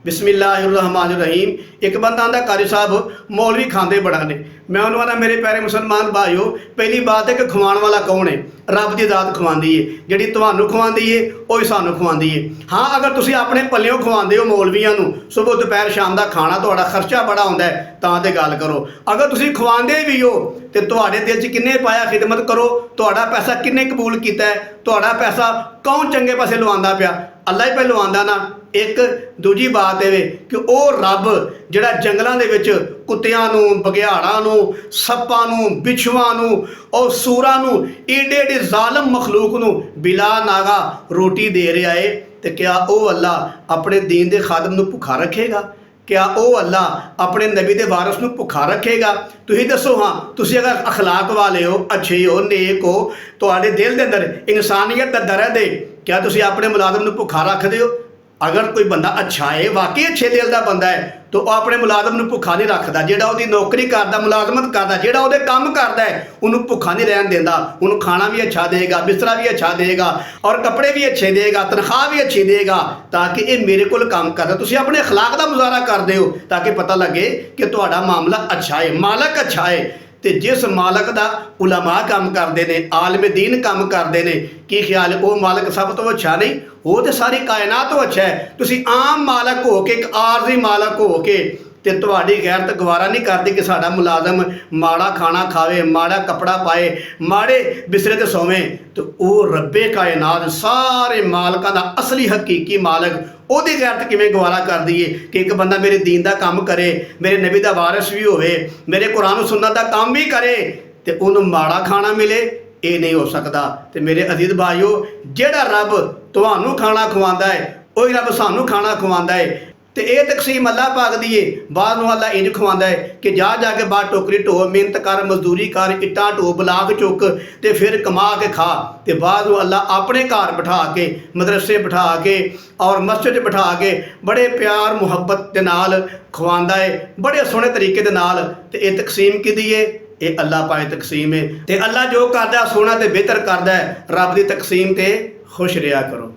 बिस्मिल्लाहिर्रहमानिर्रहीम। एक बंदा आंदा कारी साहब मौलवी खांदे बड़ा ने। मैं उन्होंने आना मेरे प्यारे मुसलमान भाईओ, पहली बात है कि खवाण वाला कौन है? रब की जात खवांदी है, जिहड़ी तुहानूं खवांदी है वही सानूं खवांदी है। हाँ, अगर तुसीं अपने पल्लियों खवांदे हो मौलवियां नूं सुबह दोपहर शाम का खाना तुहाडा खर्चा बड़ा हुंदा है तां ते गल करो। अगर तुसीं खवांदे भी हो तो तुहाडे दिल च किन्ने पाया खिदमत करो, तुहाडा पैसा किन्ने कबूल कीता है, तुहाडा पैसा कौन चंगे पासे लवांदा पिया? अल्लाह ही पे लवांदा ना। एक दूजी बात है कि वह रब जिहड़ा जंगलों के विच कुत्तियां नूं, बघियाड़ां नूं, सप्पां नूं, बिच्छुआं नूं और सूरां नूं, एडे एडे जालम मखलूक नूं बिला नागा रोटी दे रहा है, तो क्या वह अल्लाह अपने दीन के खादम नूं भुखा रखेगा? क्या वह अल्लाह अपने नबी के वारस नूं भुखा रखेगा? तुसीं दसो। हाँ, तुसीं अगर अखलाक वाले हो, अच्छे हो, नेक हो, तुहाडे दिल के अंदर इंसानियत का दर्द है, क्या तुसीं अपने मुलाजम नूं भुखा रखदे हो? अगर कोई बंदा अच्छा है, वाकई अच्छे दिल का बंदा है, तो वह अपने मुलाजम नूं भुखा नहीं रखता। जिहड़ा उहदी नौकरी करदा, मुलाजमत करदा, जिहड़ा उहदे काम करदा है, उन्होंने भुखा नहीं रहन देंदा। उन्होंने खाना भी अच्छा देगा, बिस्तरा भी अच्छा देगा और कपड़े भी अच्छे देगा, तनख्वाह भी अच्छी देगा, ताकि ये मेरे को काम करदा। तुसीं अपने अखलाक का मुजाहरा करदे हो ताकि पता लगे कि तुहाडा मामला अच्छा है, मालक अच्छा है। तो जिस मालक का उलमा काम करते हैं, आलम दीन काम करते हैं, की ख्याल है वो मालक सब तो अच्छा नहीं? वो तो सारी कायनात तो अच्छा है। तुसीं आम मालक हो के, एक आरजी मालक हो के ते तुहाडी गैरत गवारा नहीं करती कि साडा मुलाजम माड़ा खाना खावे, माड़ा कपड़ा पाए, माड़े बिस्तरे ते सोवे। तो वह रब्बे कायनात सारे मालकां दा असली हकीकी मालक ਉਹਦੀ गैरत किवें गवारा कर दी है कि एक बंदा मेरे दीन का काम करे, मेरे नबी का वारिस भी होवे, मेरे कुरान सुन्नत का काम भी करे, तो उन्होंने माड़ा खाना मिले? ये नहीं हो सकता। तो मेरे अजीज भाईओ, जिहड़ा रब तुहानूं खाना खवांदा है वही रब सानूं खाना खवांदा है। तो यह तकसीम अल्लाह पाक दी है। बाद में अल्लाह इंज खवांदा है कि जा जाके बाहर टोकरी ढो, मेहनत कर, मजदूरी कर, इट्टां ढो, बलाग चुक ते फिर कमा के खा। तो बाद में अल्लाह अपने घर बिठा के, मदरसे बिठा के और मस्जिद बिठा के बड़े प्यार मुहब्बत के नाल खवांदा है, बड़े सोहने तरीके दे नाल। ते ये तकसीम किहदी है? ये अल्लाह पाक तकसीम है। तो अल्लाह जो करदा सोहना ते बेहतर करदा है। रब दी तकसीम ते खुश रहा करो।